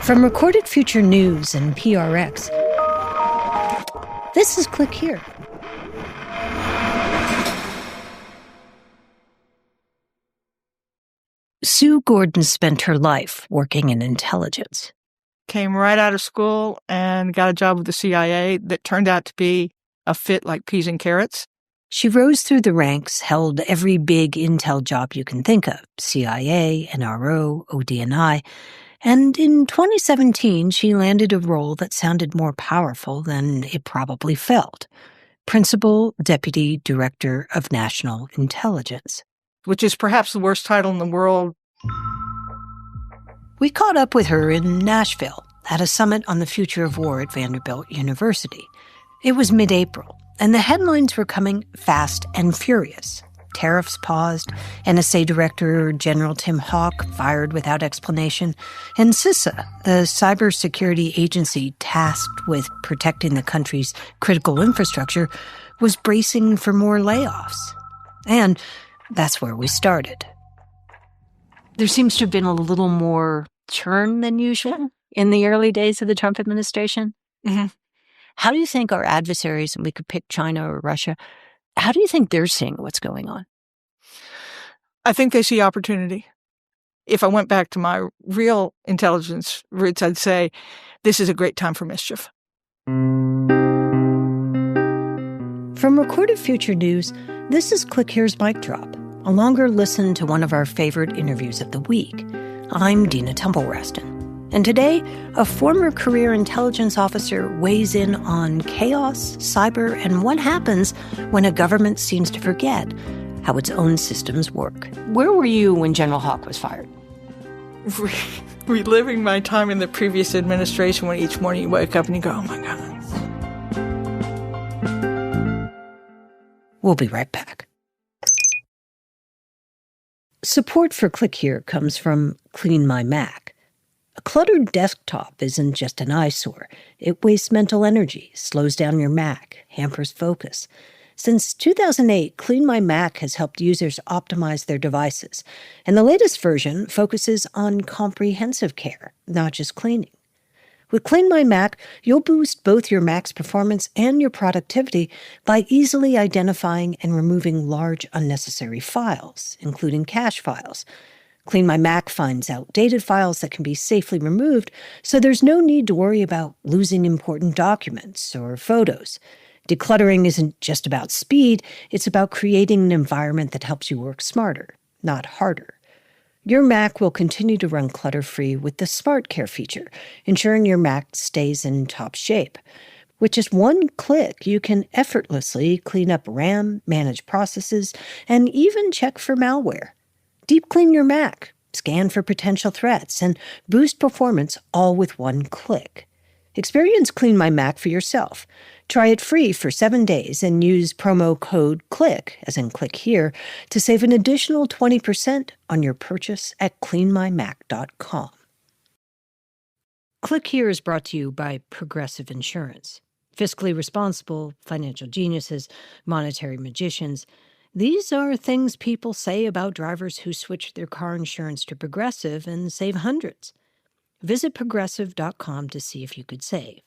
From Recorded Future News and PRX, this is Click Here. Sue Gordon spent her life working in intelligence. Came right out of school and got a job with the CIA that turned out to be a fit like peas and carrots. She rose through the ranks, held every big intel job you can think of, CIA, NRO, ODNI, and in 2017 she landed a role that sounded more powerful than it probably felt. Principal Deputy Director of National Intelligence. Which is perhaps the worst title in the world. We caught up with her in Nashville at a summit on the future of war at Vanderbilt University. It was mid-April, and the headlines were coming fast and furious. Tariffs paused, NSA Director General Tim Hawk fired without explanation, and CISA, the cybersecurity agency tasked with protecting the country's critical infrastructure, was bracing for more layoffs. And that's where we started. There seems to have been a little more churn than usual in the early days of the Trump administration. Mm-hmm. How do you think our adversaries, and we could pick China or Russia, how do you think they're seeing what's going on? I think they see opportunity. If I went back to my real intelligence roots, I'd say this is a great time for mischief. From Recorded Future News, this is Click Here's Mic Drop, a longer listen to one of our favorite interviews of the week. I'm Dina Temple-Raston. And today, a former career intelligence officer weighs in on chaos, cyber, and what happens when a government seems to forget how its own systems work. Where were you when General Hawk was fired? Reliving my time in the previous administration when each morning you wake up and you go, oh my God. We'll be right back. Support for Click Here comes from Clean My Mac. A cluttered desktop isn't just an eyesore. It wastes mental energy, slows down your Mac, hampers focus. Since 2008, Clean My Mac has helped users optimize their devices, and the latest version focuses on comprehensive care, not just cleaning. With Clean My Mac, you'll boost both your Mac's performance and your productivity by easily identifying and removing large unnecessary files, including cache files. Clean My Mac finds outdated files that can be safely removed, so there's no need to worry about losing important documents or photos. Decluttering isn't just about speed, it's about creating an environment that helps you work smarter, not harder. Your Mac will continue to run clutter-free with the Smart Care feature, ensuring your Mac stays in top shape. With just one click, you can effortlessly clean up RAM, manage processes, and even check for malware. Deep clean your Mac, scan for potential threats, and boost performance all with one click. Experience Clean My Mac for yourself. Try it free for 7 days and use promo code CLICK, as in click here, to save an additional 20% on your purchase at cleanmymac.com. Click Here is brought to you by Progressive Insurance. Fiscally responsible, financial geniuses, monetary magicians. These are things people say about drivers who switch their car insurance to Progressive and save hundreds. Visit Progressive.com to see if you could save.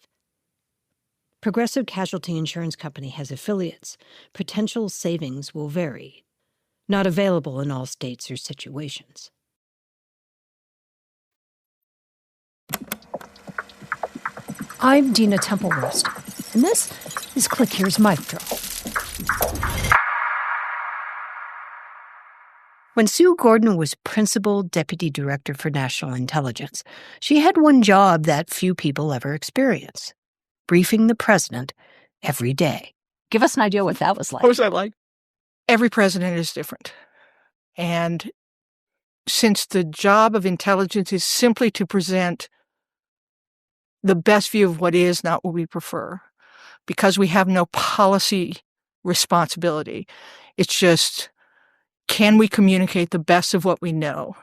Progressive Casualty Insurance Company has affiliates. Potential savings will vary. Not available in all states or situations. I'm Dina Temple-Raston, and this is Click Here's Mic Drop. When Sue Gordon was Principal Deputy Director for National Intelligence, she had one job that few people ever experience: briefing the president every day. Give us an idea what that was like. What was that like? Every president is different. And since the job of intelligence is simply to present the best view of what is, not what we prefer, because we have no policy responsibility, it's just, can we communicate the best of what we know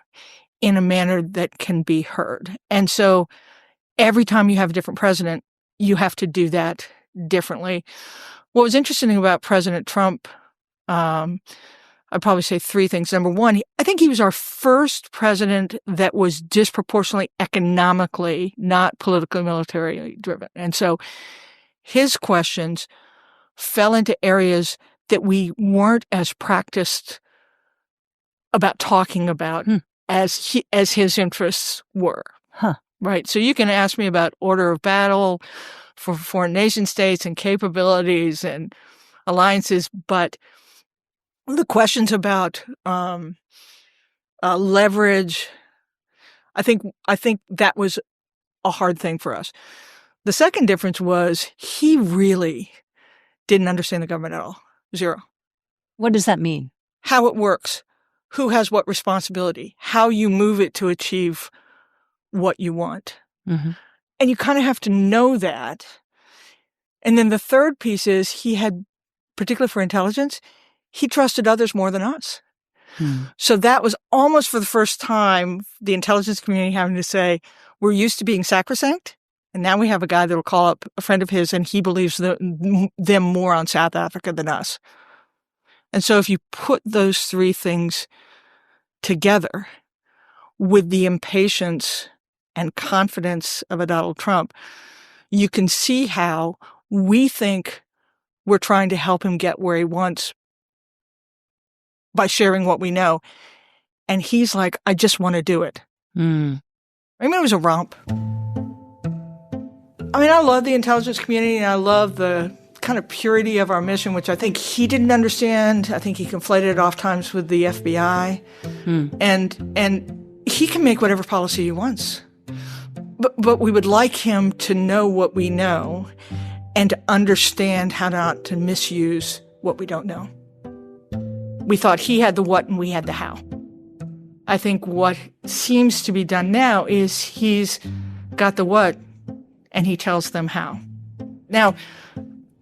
in a manner that can be heard? And so every time you have a different president, you have to do that differently. What was interesting about President Trump, I I'd probably say three things. Number one, I think he was our first president that was disproportionately economically, not politically military driven. And so his questions fell into areas that we weren't as practiced about talking about as his interests were. Huh. Right. So you can ask me about order of battle for foreign nation states and capabilities and alliances, but the questions about leverage, I think that was a hard thing for us. The second difference was he really didn't understand the government at all. Zero. What does that mean? How it works, who has what responsibility, how you move it to achieve what you want. Mm-hmm. And you kind of have to know that. And then the third piece is he had, particularly for intelligence, he trusted others more than us. So that was almost for the first time the intelligence community having to say, we're used to being sacrosanct, and now we have a guy that will call up a friend of his and he believes them more on South Africa than us. And so if you put those three things together with the impatience and confidence of a Donald Trump, you can see how we think we're trying to help him get where he wants by sharing what we know. And he's like, I just want to do it. I mean, it was a romp. I mean, I love the intelligence community and I love the kind of purity of our mission, which I think he didn't understand. I think he conflated it oft times with the FBI. And he can make whatever policy he wants. But we would like him to know what we know and to understand how not to misuse what we don't know. We thought he had the what and we had the how. I think what seems to be done now is he's got the what and he tells them how. Now,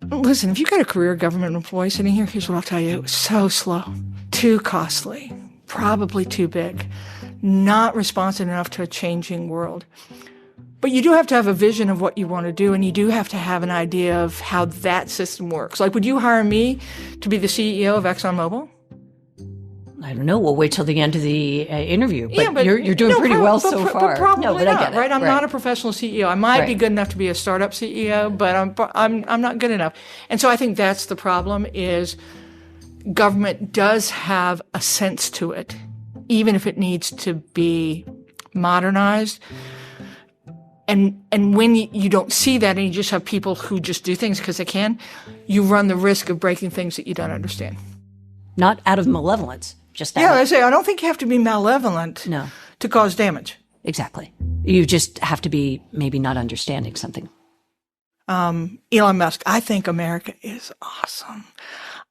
listen, if you've got a career government employee sitting here, here's what I'll tell you. It was so slow, too costly, probably too big, not responsive enough to a changing world. But you do have to have a vision of what you want to do, and you do have to have an idea of how that system works. Like, would you hire me to be the CEO of ExxonMobil? I don't know. We'll wait till the end of the interview. But you're doing pretty well so far. Probably no, but not, I get it. right? I'm not a professional CEO. I might be Right. good enough to be a startup CEO, but I'm not good enough. And so I think that's the problem is government does have a sense to it, even if it needs to be modernized. And when you don't see that and you just have people who just do things because they can, you run the risk of breaking things that you don't understand. Not out of malevolence. Just out Yeah, of, I say, I don't think you have to be malevolent No. to cause damage. Exactly. You just have to be maybe not understanding something. Elon Musk, I think America is awesome.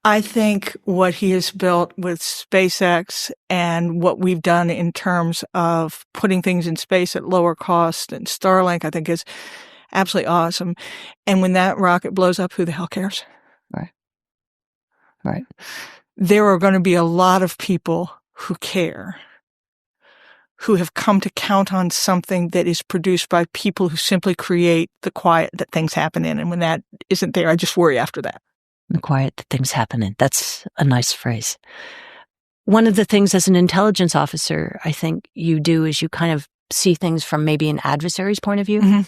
I think what he has built with SpaceX and what we've done in terms of putting things in space at lower cost and Starlink, I think is absolutely awesome. And when that rocket blows up, who the hell cares? Right. There are going to be a lot of people who care, who have come to count on something that is produced by people who simply create the quiet that things happen in. And when that isn't there, I just worry after that. The quiet that things happen in. That's a nice phrase. One of the things as an intelligence officer, I think you do is you kind of see things from maybe an adversary's point of view. Mm-hmm.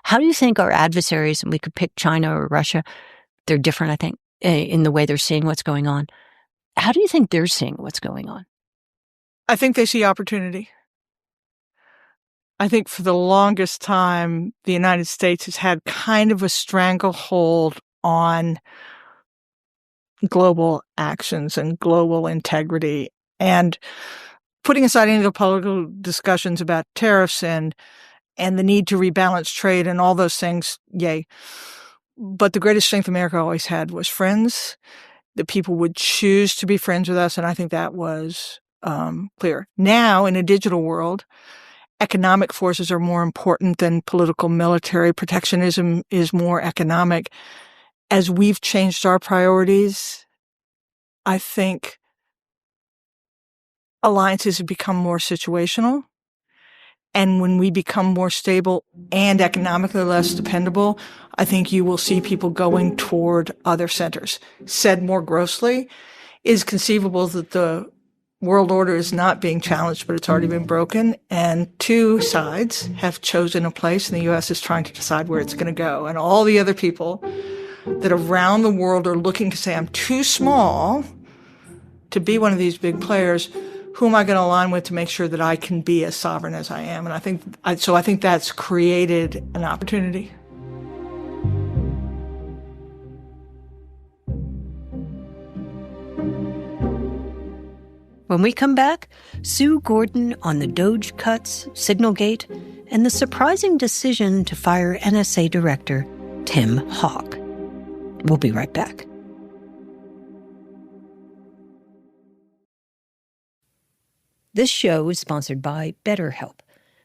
How do you think our adversaries, and we could pick China or Russia, they're different, I think, in the way they're seeing what's going on. How do you think they're seeing what's going on? I think they see opportunity. I think for the longest time, the United States has had kind of a stranglehold on global actions and global integrity. And putting aside any of the political discussions about tariffs and the need to rebalance trade and all those things, yay. But the greatest strength America always had was friends, that people would choose to be friends with us. And I think that was clear. Now, in a digital world, economic forces are more important than political military. Protectionism is more economic. As we've changed our priorities, I think alliances have become more situational. And when we become more stable and economically less dependable, I think you will see people going toward other centers. Said more grossly, is conceivable that the world order is not being challenged, but it's already been broken. And two sides have chosen a place, and the U.S. is trying to decide where it's going to go. And all the other people that around the world are looking to say, I'm too small to be one of these big players. Who am I going to align with to make sure that I can be as sovereign as I am? And I think that's created an opportunity. When we come back, Sue Gordon on the Doge cuts, Signalgate, and the surprising decision to fire NSA Director Tim Hawk. We'll be right back. This show is sponsored by BetterHelp.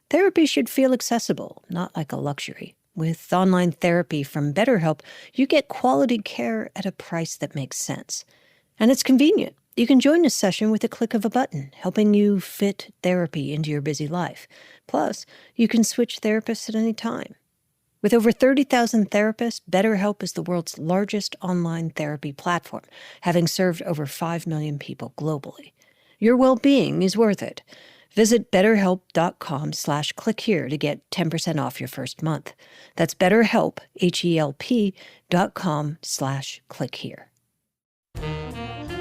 Therapy should feel accessible, not like a luxury. With online therapy from BetterHelp, you get quality care at a price that makes sense. And it's convenient. You can join a session with a click of a button, helping you fit therapy into your busy life. Plus, you can switch therapists at any time. With over 30,000 therapists, BetterHelp is the world's largest online therapy platform, having served over 5 million people globally. Your well-being is worth it. Visit BetterHelp.com/click here to get 10% off your first month. That's BetterHelp, HELP.com/click here.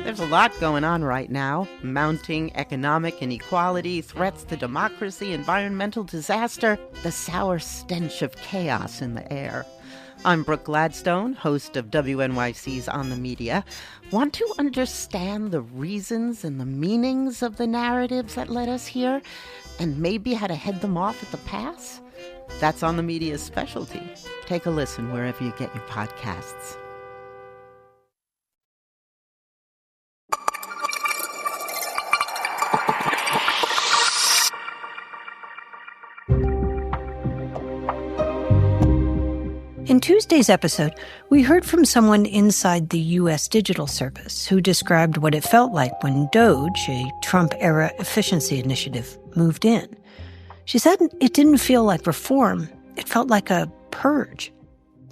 There's a lot going on right now. Mounting economic inequality, threats to democracy, environmental disaster, the sour stench of chaos in the air. I'm Brooke Gladstone, host of WNYC's On the Media. Want to understand the reasons and the meanings of the narratives that led us here, and maybe how to head them off at the pass? That's On the Media's specialty. Take a listen wherever you get your podcasts. In Tuesday's episode, we heard from someone inside the U.S. Digital Service who described what it felt like when Doge, a Trump-era efficiency initiative, moved in. She said it didn't feel like reform. It felt like a purge.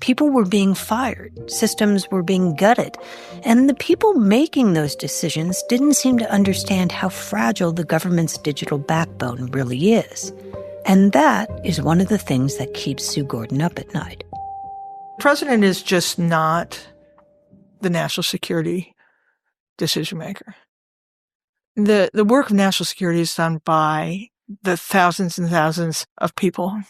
People were being fired. Systems were being gutted. And the people making those decisions didn't seem to understand how fragile the government's digital backbone really is. And that is one of the things that keeps Sue Gordon up at night. The president is just not the national security decision maker. The work of national security is done by the thousands and thousands of people.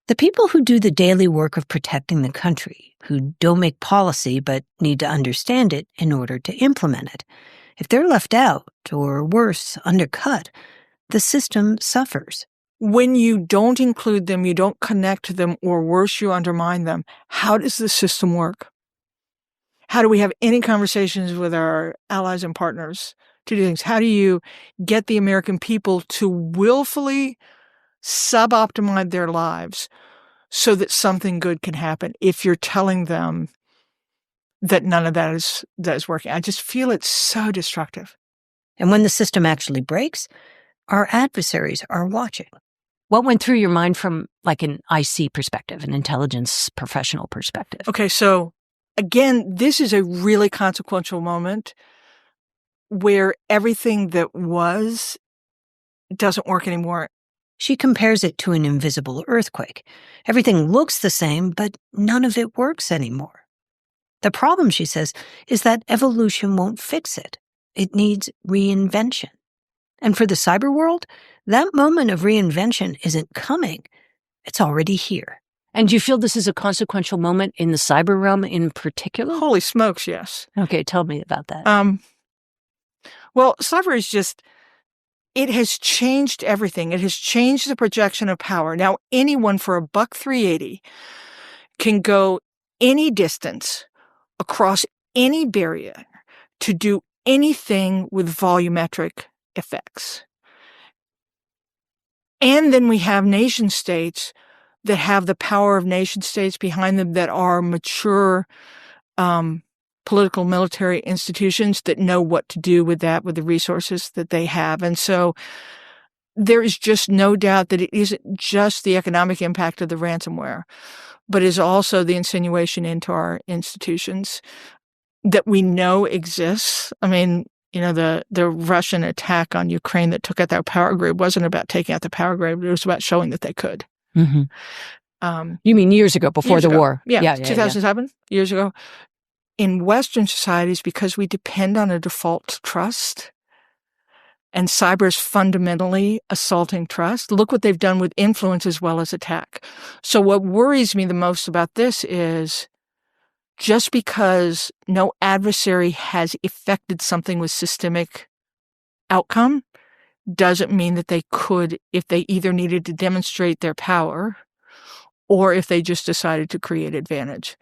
The people who do the daily work of protecting the country, who don't make policy but need to understand it in order to implement it. If they're left out, or worse, undercut, the system suffers. When you don't include them, you don't connect to them, or worse, you undermine them, how does the system work? How do we have any conversations with our allies and partners to do things? How do you get the American people to willfully suboptimize their lives so that something good can happen if you're telling them that none of that is working? I just feel it's so destructive. And when the system actually breaks, our adversaries are watching. What went through your mind from like an IC perspective, an intelligence professional perspective? Okay, so again, this is a really consequential moment where everything that was doesn't work anymore. She compares it to an invisible earthquake. Everything looks the same, but none of it works anymore. The problem, she says, is that evolution won't fix it. It needs reinvention. And for the cyber world, that moment of reinvention isn't coming. It's already here. And do you feel this is a consequential moment in the cyber realm in particular? Holy smokes, yes. Okay, tell me about that. Well, cyber is just, it has changed everything. It has changed the projection of power. Now, anyone for $1.380 can go any distance across any barrier to do anything with volumetric effects. And then we have nation states that have the power of nation states behind them that are mature political military institutions that know what to do with that, with the resources that they have. And so there is just no doubt that it isn't just the economic impact of the ransomware, but is also the insinuation into our institutions that we know exists. I mean, the Russian attack on Ukraine that took out their power grid wasn't about taking out the power grid. It was about showing that they could. Mm-hmm. You mean years ago, before the war? Yeah, 2007, years ago. In Western societies, because we depend on a default trust, and cyber is fundamentally assaulting trust. Look what they've done with influence as well as attack. So what worries me the most about this is just because no adversary has effected something with systemic outcome doesn't mean that they could, if they either needed to demonstrate their power or if they just decided to create advantage.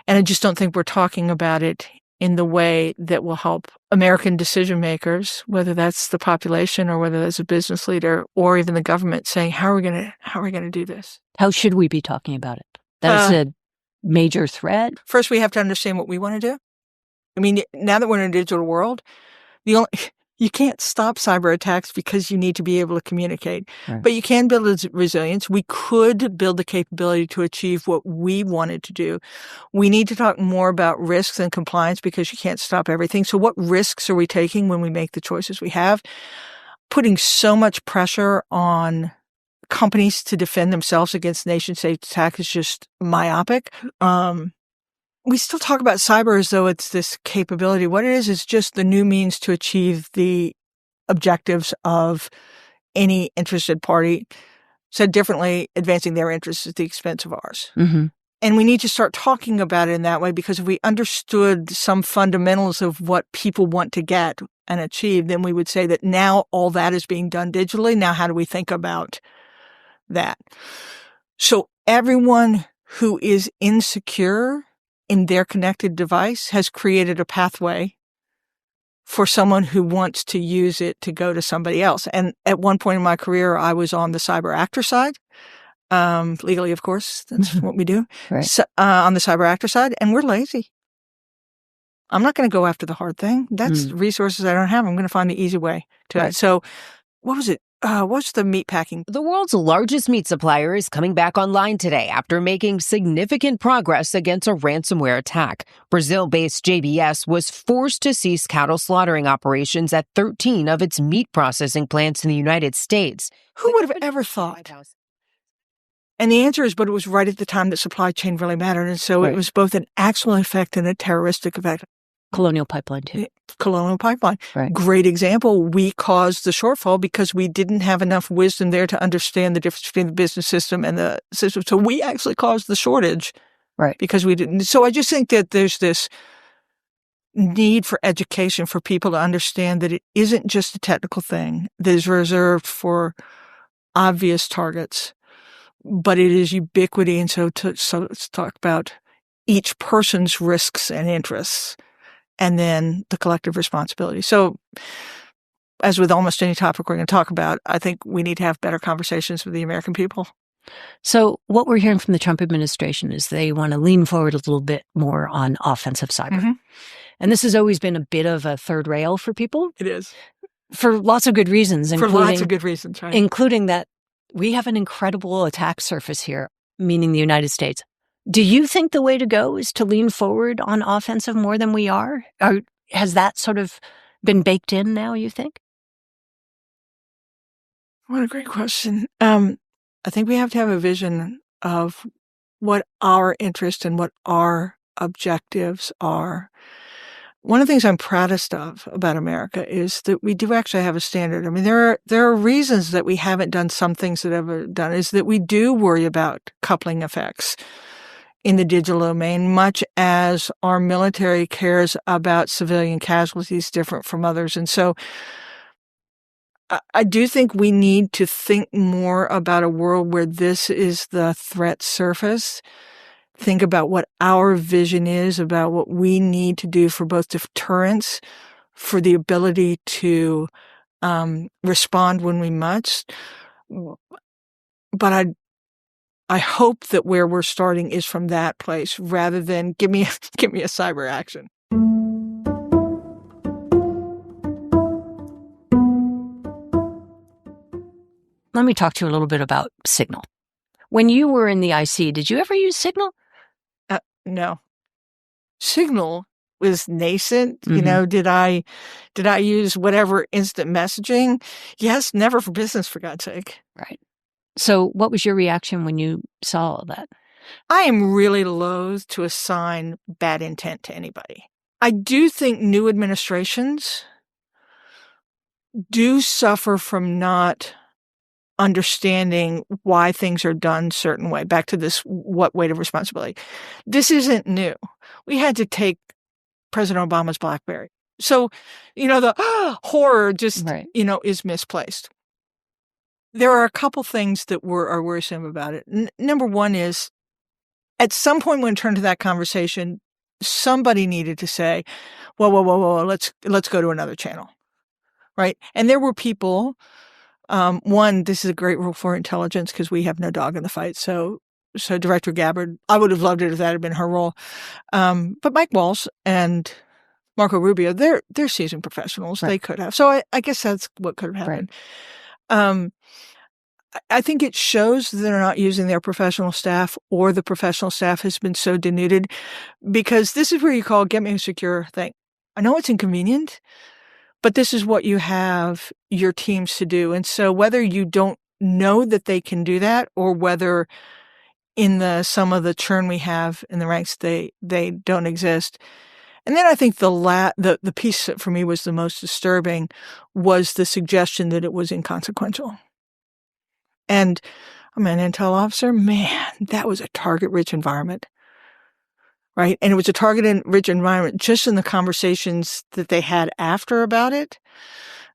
And I just don't think we're talking about it in the way that will help American decision makers, whether that's the population or whether that's a business leader or even the government, saying, how are we going to do this? How should we be talking about it? That's a major threat. First, we have to understand what we want to do. I mean, now that we're in a digital world, you can't stop cyber attacks because you need to be able to communicate. Right. But you can build resilience. We could build the capability to achieve what we wanted to do. We need to talk more about risks and compliance because you can't stop everything. So what risks are we taking when we make the choices we have? Putting so much pressure on companies to defend themselves against nation-state attack is just myopic. We still talk about cyber as though it's this capability. What it is just the new means to achieve the objectives of any interested party. Said differently, advancing their interests at the expense of ours. Mm-hmm. And we need to start talking about it in that way, because if we understood some fundamentals of what people want to get and achieve, then we would say that now all that is being done digitally. Now, how do we think about that? So everyone who is insecure in their connected device has created a pathway for someone who wants to use it to go to somebody else. And at one point in my career, I was on the cyber actor side. Legally, of course, that's what we do. Right. So, on the cyber actor side, and we're lazy. I'm not going to go after the hard thing. That's resources I don't have. I'm going to find the easy way to it. So what was it? What's the meat packing? The world's largest meat supplier is coming back online today after making significant progress against a ransomware attack. Brazil-based JBS was forced to cease cattle slaughtering operations at 13 of its meat processing plants in the United States. Who would have ever thought? And the answer is, but it was right at the time that supply chain really mattered. And so it was both an actual effect and a terroristic effect. Colonial Pipeline, too. Colonial Pipeline. Right. Great example. We caused the shortfall because we didn't have enough wisdom there to understand the difference between the business system and the system. So we actually caused the shortage. Right. Because we didn't. So I just think that there's this need for education for people to understand that it isn't just a technical thing that is reserved for obvious targets, but it is ubiquity. And so let's talk about each person's risks and interests, and then the collective responsibility. So as with almost any topic we're going to talk about, I think we need to have better conversations with the American people. So what we're hearing from the Trump administration is they want to lean forward a little bit more on offensive cyber. Mm-hmm. And this has always been a bit of a third rail for people. It is. For lots of good reasons. For lots of good reasons, right? Including that we have an incredible attack surface here, meaning the United States. Do you think the way to go is to lean forward on offensive more than we are? Or has that sort of been baked in now, you think? What a great question. I think we have to have a vision of what our interest and what our objectives are. One of the things I'm proudest of about America is that we do actually have a standard. I mean, there are reasons that we haven't done some things that ever done, is that we do worry about coupling effects in the digital domain, much as our military cares about civilian casualties different from others. And so I do think we need to think more about a world where this is the threat surface. Think about what our vision is, about what we need to do for both deterrence, for the ability to respond when we must. But I hope that where we're starting is from that place rather than give me a cyber action. Let me talk to you a little bit about Signal. When you were in the IC, did you ever use Signal? No. Signal was nascent. Mhm. Did I use whatever instant messaging? Yes, never for business, for God's sake. Right. So what was your reaction when you saw all that? I am really loath to assign bad intent to anybody. I do think new administrations do suffer from not understanding why things are done a certain way. Back to this, what weight of responsibility. This isn't new. We had to take President Obama's BlackBerry. So, the horror just, Right. Is misplaced. There are a couple things that are worrisome about it. Number one is, at some point when it turned to that conversation, somebody needed to say, whoa, whoa, whoa, whoa, let's go to another channel, right? And there were people, one, this is a great role for intelligence because we have no dog in the fight. So Director Gabbard, I would have loved it if that had been her role. But Mike Walsh and Marco Rubio, they're seasoned professionals. Right. They could have. So I guess that's what could have happened. Right. I think it shows that they're not using their professional staff, or the professional staff has been so denuded, because this is where you call get me a secure thing. I know it's inconvenient, but this is what you have your teams to do. And so whether you don't know that they can do that, or whether in some of the churn we have in the ranks, they don't exist. And then I think the piece that for me was the most disturbing was the suggestion that it was inconsequential. And I'm an intel officer. Man, that was a target-rich environment, right? And it was a target-rich environment just in the conversations that they had after about it.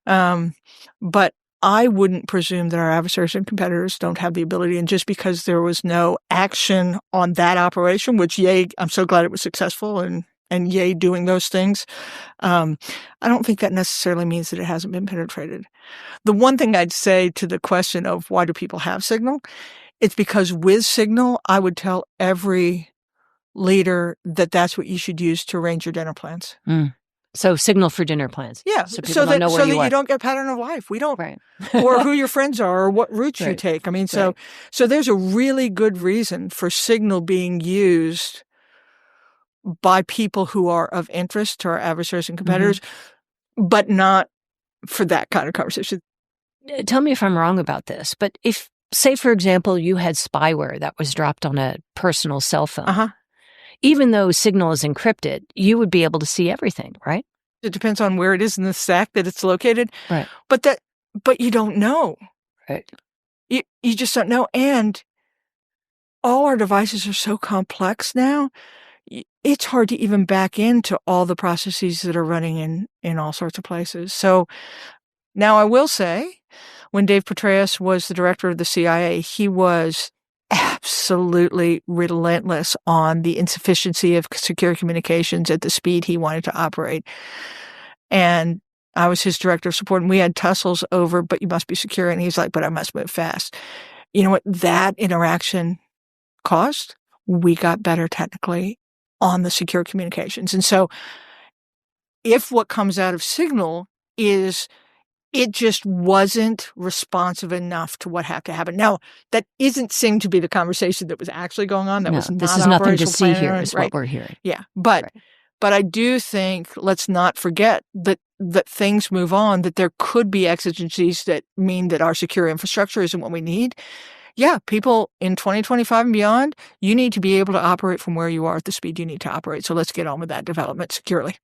But I wouldn't presume that our adversaries and competitors don't have the ability. And just because there was no action on that operation, which, yay, I'm so glad it was successful, and yay, doing those things, I don't think that necessarily means that it hasn't been penetrated. The one thing I'd say to the question of why do people have Signal, it's because with Signal, I would tell every leader that that's what you should use to arrange your dinner plans. Mm. So Signal for dinner plans. Yeah, so people don't know where you are. you don't get pattern of life. We don't, right. or who your friends are, or what routes you Right. take. I mean, so there's a really good reason for Signal being used by people who are of interest to our adversaries and competitors, but not for that kind of conversation. Tell me if I'm wrong about this, but if, say, for example, you had spyware that was dropped on a personal cell phone, even though Signal is encrypted, you would be able to see everything, right? It depends on where it is in the stack that it's located. Right. But you don't know. Right. You just don't know. And all our devices are so complex now, it's hard to even back into all the processes that are running in all sorts of places. So now I will say, when Dave Petraeus was the director of the CIA, he was absolutely relentless on the insufficiency of secure communications at the speed he wanted to operate. And I was his director of support, and we had tussles over, but you must be secure. And he's like, but I must move fast. You know what that interaction caused? We got better technically on the secure communications. And so if what comes out of Signal is it just wasn't responsive enough to what had to happen. Now, that isn't seem to be the conversation that was actually going on. That was not this is nothing to see here, is what we're hearing. Yeah. But I do think, let's not forget that things move on, that there could be exigencies that mean that our secure infrastructure isn't what we need. Yeah, people in 2025 and beyond, you need to be able to operate from where you are at the speed you need to operate. So let's get on with that development securely.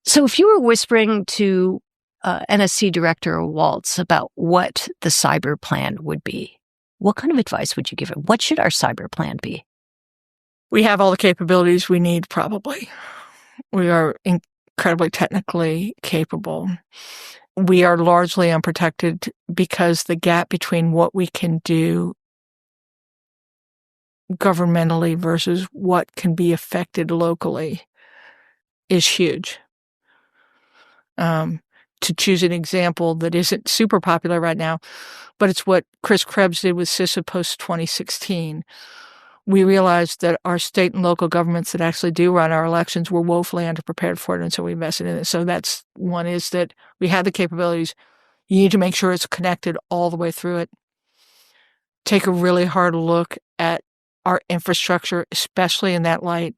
So if you were whispering to NSC Director Waltz about what the cyber plan would be, what kind of advice would you give him? What should our cyber plan be? We have all the capabilities we need, probably. We are incredibly technically capable. We are largely unprotected because the gap between what we can do governmentally versus what can be affected locally is huge. To choose an example that isn't super popular right now, but it's what Chris Krebs did with CISA post 2016. We realized that our state and local governments that actually do run our elections were woefully underprepared for it, and so we invested in it. So that's one, is that we have the capabilities. You need to make sure it's connected all the way through it. Take a really hard look at our infrastructure, especially in that light.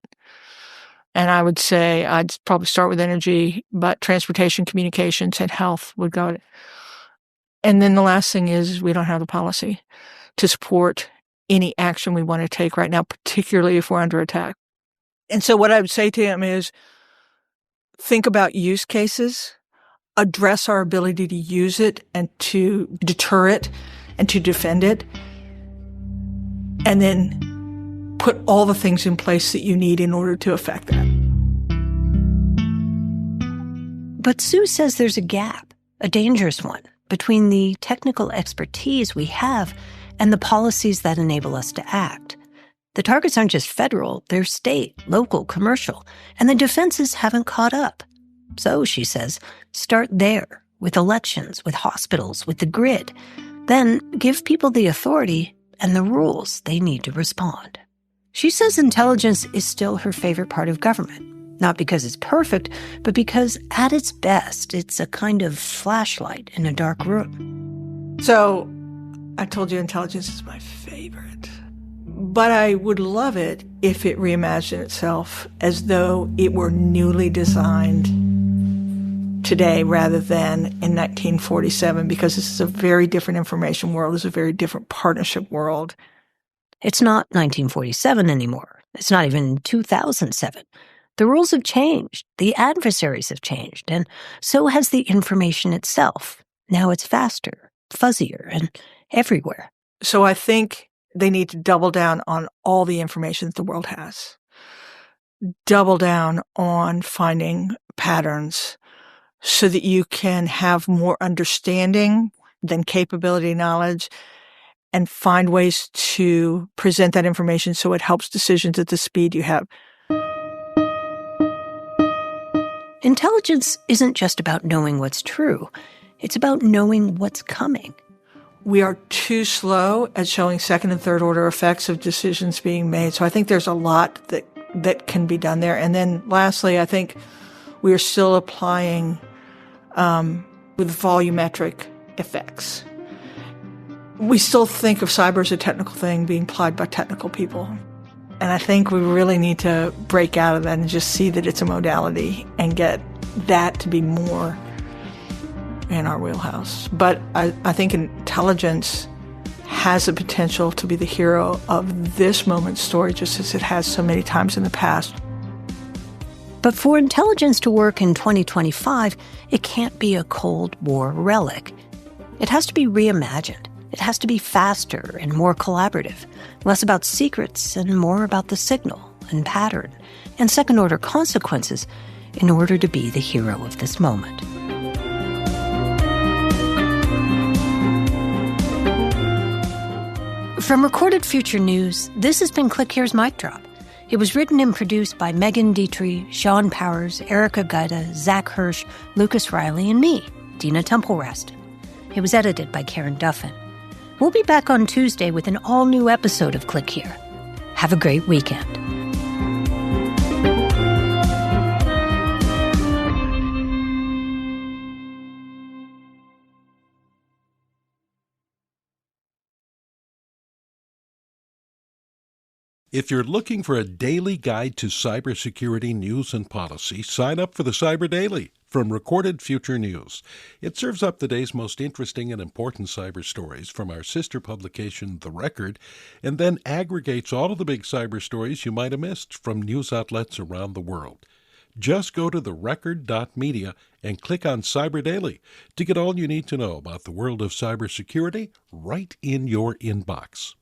And I would say I'd probably start with energy, but transportation, communications, and health would go. And then the last thing is we don't have the policy to support any action we want to take right now, particularly if we're under attack. And so what I would say to him is think about use cases, address our ability to use it and to deter it and to defend it, and then put all the things in place that you need in order to affect that. But Sue says there's a gap, a dangerous one, between the technical expertise we have and the policies that enable us to act. The targets aren't just federal, they're state, local, commercial, and the defenses haven't caught up. So, she says, start there, with elections, with hospitals, with the grid. Then give people the authority and the rules they need to respond. She says intelligence is still her favorite part of government. Not because it's perfect, but because at its best, it's a kind of flashlight in a dark room. So, I told you intelligence is my favorite. But I would love it if it reimagined itself as though it were newly designed today rather than in 1947, because this is a very different information world. It's a very different partnership world. It's not 1947 anymore. It's not even 2007. The rules have changed. The adversaries have changed. And so has the information itself. Now it's faster, fuzzier, and everywhere. So I think they need to double down on all the information that the world has. Double down on finding patterns so that you can have more understanding than capability knowledge, and find ways to present that information so it helps decisions at the speed you have. Intelligence isn't just about knowing what's true. It's about knowing what's coming. We are too slow at showing second and third order effects of decisions being made. So I think there's a lot that can be done there. And then lastly, I think we are still applying with volumetric effects. We still think of cyber as a technical thing being applied by technical people. And I think we really need to break out of that and just see that it's a modality and get that to be more in our wheelhouse. But I think intelligence has the potential to be the hero of this moment's story, just as it has so many times in the past. But for intelligence to work in 2025, it can't be a Cold War relic. It has to be reimagined. It has to be faster and more collaborative, less about secrets and more about the signal and pattern and second-order consequences in order to be the hero of this moment. From Recorded Future News, this has been Click Here's Mic Drop. It was written and produced by Megan Dietrich, Sean Powers, Erica Gaida, Zach Hirsch, Lucas Riley, and me, Dina Temple-Raston. It was edited by Karen Duffin. We'll be back on Tuesday with an all-new episode of Click Here. Have a great weekend. If you're looking for a daily guide to cybersecurity news and policy, sign up for the Cyber Daily from Recorded Future News. It serves up the day's most interesting and important cyber stories from our sister publication, The Record, and then aggregates all of the big cyber stories you might have missed from news outlets around the world. Just go to therecord.media and click on Cyber Daily to get all you need to know about the world of cybersecurity right in your inbox.